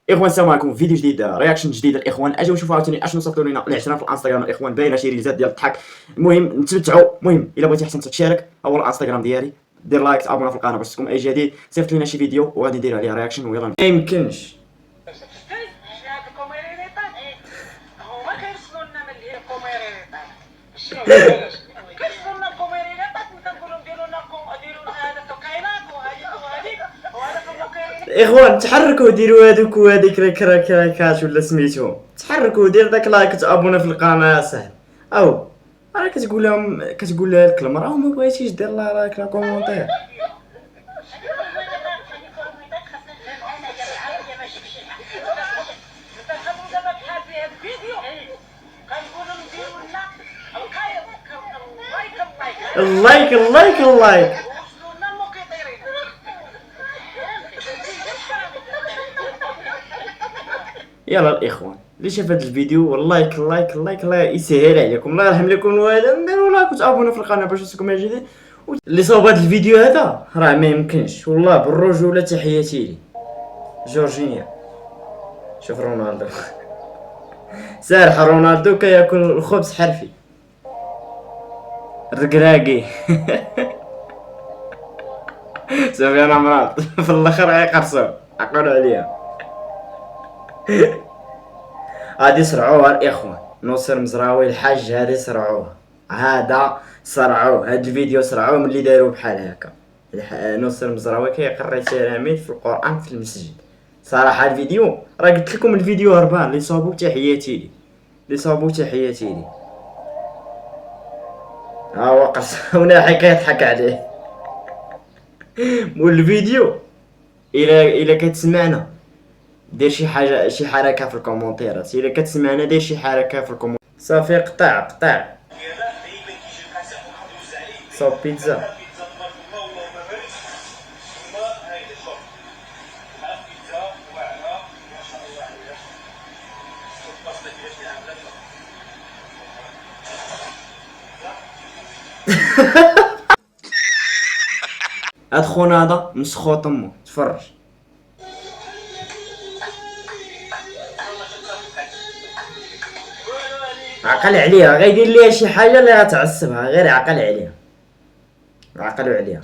اخوان السلام عليكم، فيديو جديد، رياكشن جديد الاخوان. اجيو نشوفوا عاوتاني اشنو صيفطوا لنا الاعتراف في الانستغرام الاخوان، باينه شي ريليزات ديال الضحك. المهم نتمتعوا. المهم الا بغيتي حسن تشارك اول الانستغرام ديالي، دير لايك، ابونا في القناه باش تكون اي جديد. صيفط لنا شي فيديو وغادي ندير عليه رياكشن ويلا. ما يمكنش اخوان تحركوا ديروا هذوك وهذيك كراكات ولا سميتهم، تحركوا دير داك لايك وتابونا في القناه صاحبي. او راه كتقول لهم، كتقول لها لك المراه وما بغيتيش دير لا لايك لا كومونتير. اللايك اللايك اللايك. يلا الاخوان اللي شاف هذا الفيديو واللايك اللايك اللايك الله يسهل عليكم، الله يرحم لكم وهذا، ديروا لايك وتابونوا في القناه باش يوصلكم جديد. اللي صوب هذا الفيديو هذا راه ما يمكنش والله، بالرجوله تحياتي لي. جورجينيا شوف رونالدو سارح رونالدو كياكل الخبز حرفي الركراكي سفيان مراد في الاخر غيقرصو عقلوا عليها. هادي صرعوها الاخوان، نصر مزراوي الحاج هادي صرعوه، هذا صرعوه، هاد الفيديو صرعوه من اللي داروا بحال هكا. نصر مزراوي كيقري تلاميذ في القران في المسجد. صراحه الفيديو راه قلت لكم الفيديو هربان، اللي صابو تحياتي لي، اللي صابو تحياتي لي. ها هو قرص وناحي كيضحك عليه. والفيديو الا كتسمعنا دير شي حاجه، شي حركه في الكومونتيرات. الا كتسمعنا دير شي حركه في الكومونتيرات. صافي قطع صوب بيتزا. هاد خونا هذا مسخوط امو، تفرج. عقل عليها، غيدير ليها شي حاجه اللي غتعصبها، غير عقل عليها، عقلوا عليها.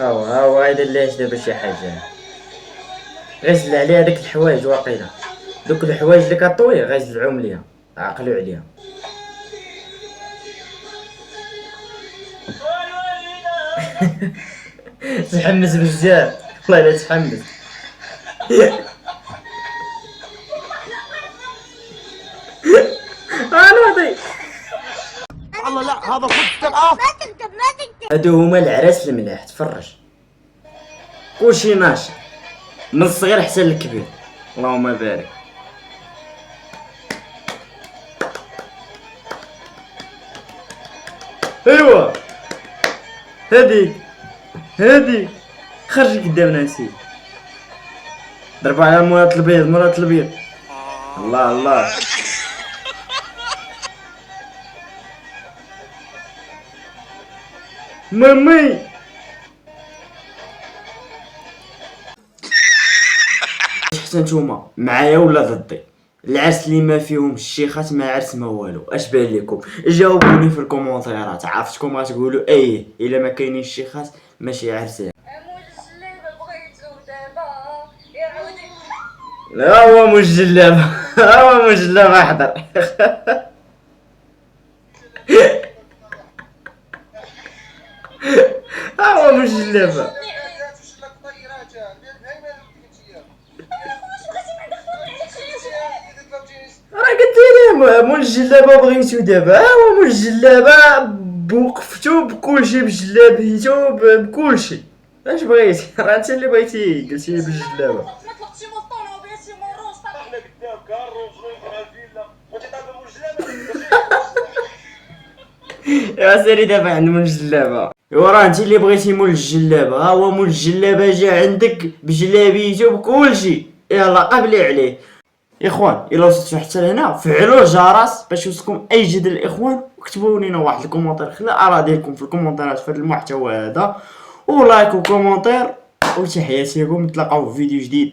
ها هو غيدير ليها دابا شي حاجه، غيزل عليها داك الحوايج واقيلا، دوك الحوايج اللي كطوي غيزلعوهم ليها، عقلوا عليها. تحمس بزاف والله الا تحمس. نوضي والله لا هذا خد ما تكتب. هادو هما العراس الملاح، تفرج كلشي ناشط من الصغير حتى للكبير، اللهم بارك. ايوا هادي خرج قدامنا نسيت، ضربوا على مرات البيض، مرات البيض. الله الله مامي. حتى نتوما معايا ولا ضدي؟ العرس اللي ما فيهم الشيخات ما عرس ما والو، اش بان لكم؟ جاوبوني في الكومونتيرات، عرفتكم غتقولوا ايه الا ما كاينينش الشيخات ماشي عرسان. لا هو مش جلابه هو مش جلابه، احضر. هو مش جلابه. راه قلت ليه مول الجلابه بغيتو دابا، هو مول الجلابه بوقفتو بكلشي، بجلابيتو بكلشي، اش بغيتي؟ راه انت اللي بغيتي قلتي لي بالجلابه. يا سيري دابا عند مول الجلابه. ايوا راه انت اللي بغيتي مول الجلابه، ها هو مول الجلابه جا عندك بجلابيته بكلشي، يلا قبلي عليه. اخوان الا وصلتوا حتى لهنا فعلوا الجرس باش يوصلكم اي جديد الاخوان، وكتبوا لينا واحد الكومونتير خلى الاراء ديالكم في الكومونتيرات في هذا المحتوى هذا، ولايك وكومونتير، وتحياتي لكم، نتلاقاو في فيديو جديد.